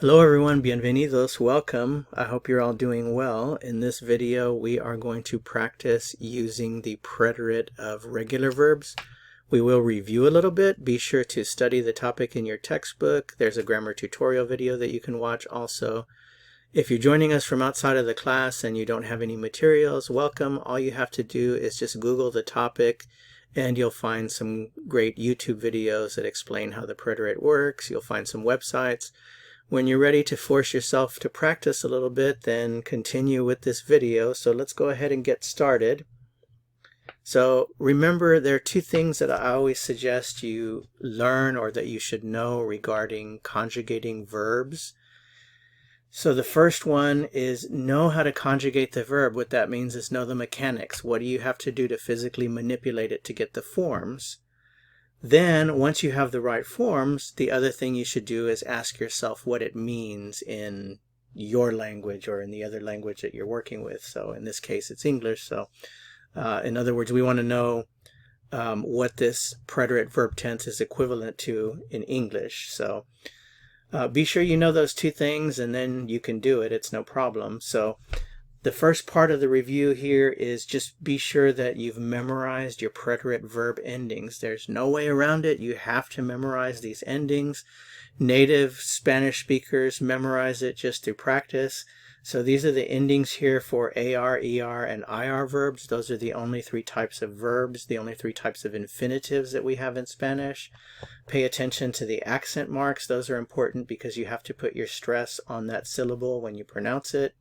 Hello everyone, bienvenidos, welcome. I hope you're all doing well. In this video we are going to practice using the preterite of regular verbs. We will review a little bit. Be sure to study the topic in your textbook. There's a grammar tutorial video that you can watch also. If you're joining us from outside of the class and you don't have any materials, welcome. All you have to do is just Google the topic and you'll find some great YouTube videos that explain how the preterite works. You'll find some websites. When you're ready to force yourself to practice a little bit, then continue with this video. So let's go ahead and get started. So remember, there are two things that I always suggest you learn or that you should know regarding conjugating verbs. So the first one is know how to conjugate the verb. What that means is know the mechanics. What do you have to do to physically manipulate it to get the forms? Then, once you have the right forms, the other thing you should do is ask yourself what it means in your language or in the other language that you're working with. So in this case, it's English. So in other words, we want to know what this preterite verb tense is equivalent to in English. So be sure you know those two things and then you can do it. It's no problem. So the first part of the review here is just be sure that you've memorized your preterite verb endings. There's no way around it. You have to memorize these endings. Native Spanish speakers memorize it just through practice. So these are the endings here for AR, ER, and IR verbs. Those are the only three types of verbs, the only three types of infinitives that we have in Spanish. Pay attention to the accent marks. Those are important because you have to put your stress on that syllable when you pronounce it.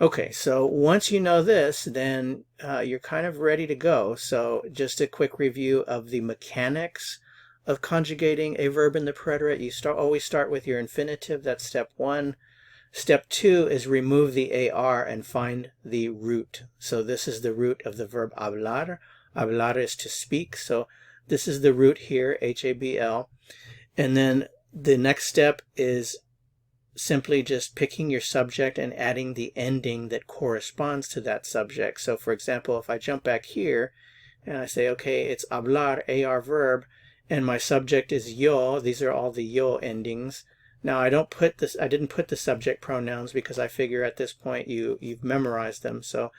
Okay, so once you know this, then you're kind of ready to go. So just a quick review of the mechanics of conjugating a verb in the preterite. You always start with your infinitive. That's step one. Step two is remove the AR and find the root. So this is the root of the verb hablar. Hablar is to speak. So this is the root here, H-A-B-L. And then the next step is simply just picking your subject and adding the ending that corresponds to that subject. So for example, if I jump back here and I say, okay, it's hablar, AR verb, and my subject is yo, these are all the yo endings. Now I didn't put the subject pronouns because I figure at this point you've memorized them. So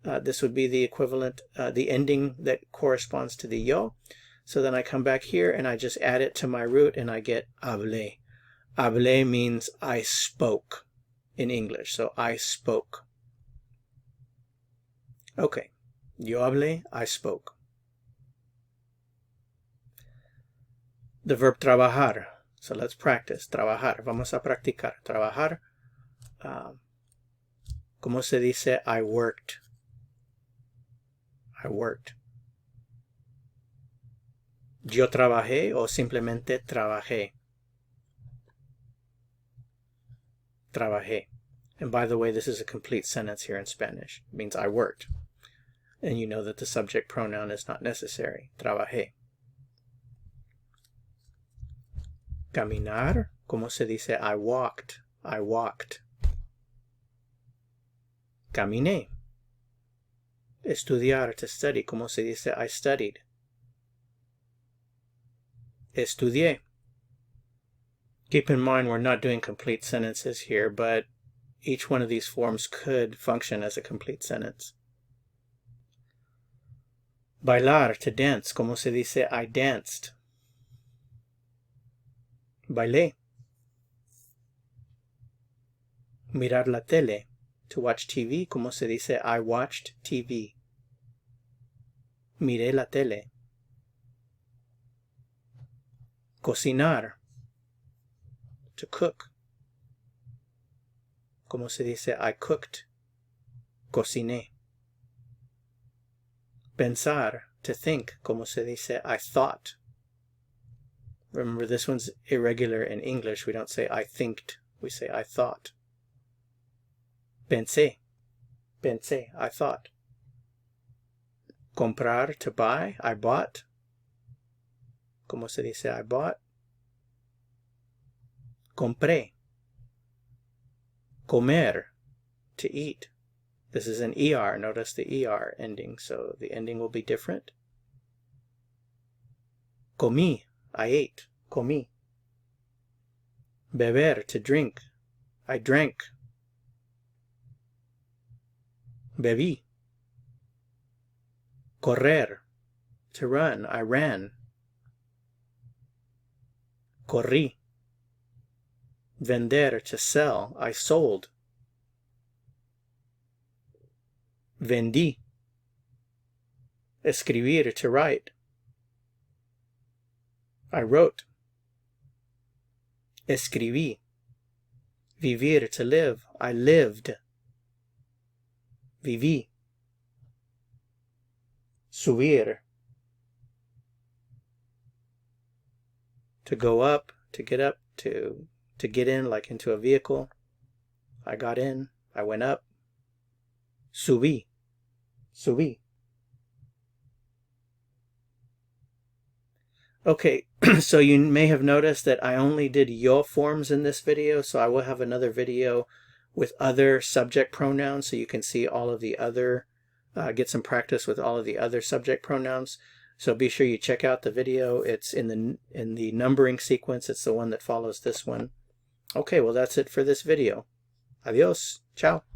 this would be the equivalent, the ending that corresponds to the yo. So then I come back here and I just add it to my root and I get hablé. Hablé means I spoke in English, so I spoke. Okay, yo hablé, I spoke. The verb trabajar, so let's practice. Trabajar, vamos a practicar. Trabajar, ¿cómo se dice I worked? I worked. Yo trabajé o simplemente trabajé. Trabajé. And by the way, this is a complete sentence here in Spanish. It means I worked. And you know that the subject pronoun is not necessary. Trabajé. Caminar, ¿cómo se dice I walked? I walked. Caminé. Estudiar, to study, ¿cómo se dice I studied? Estudié. Keep in mind we're not doing complete sentences here, but each one of these forms could function as a complete sentence. Bailar, to dance, ¿cómo se dice I danced? Bailé. Mirar la tele, to watch TV, ¿cómo se dice I watched TV? Miré la tele. Cocinar, to cook. ¿Cómo se dice I cooked? Cociné. Pensar, to think. ¿Cómo se dice I thought? Remember, this one's irregular in English. We don't say I thinked. We say I thought. Pensé. Pensé, I thought. Comprar, to buy. I bought. ¿Cómo se dice I bought? Compré. Comer, to eat. This is an ER. Notice the ER ending, so the ending will be different. Comí, I ate. Comí. Beber, to drink. I drank. Bebí. Correr, to run. I ran. Corrí. Vender, to sell. I sold. Vendí. Escribir, to write. I wrote. Escribí. Vivir, to live. I lived. Viví. Subir, to go up, to get up, to get in, like into a vehicle. I got in. I went up. Subí. Subí. Okay, so you may have noticed that I only did yo forms in this video, so I will have another video with other subject pronouns so you can see all of the other, get some practice with all of the other subject pronouns. So be sure you check out the video. It's in the numbering sequence. It's the one that follows this one. Okay, well that's it for this video. Adios. Ciao.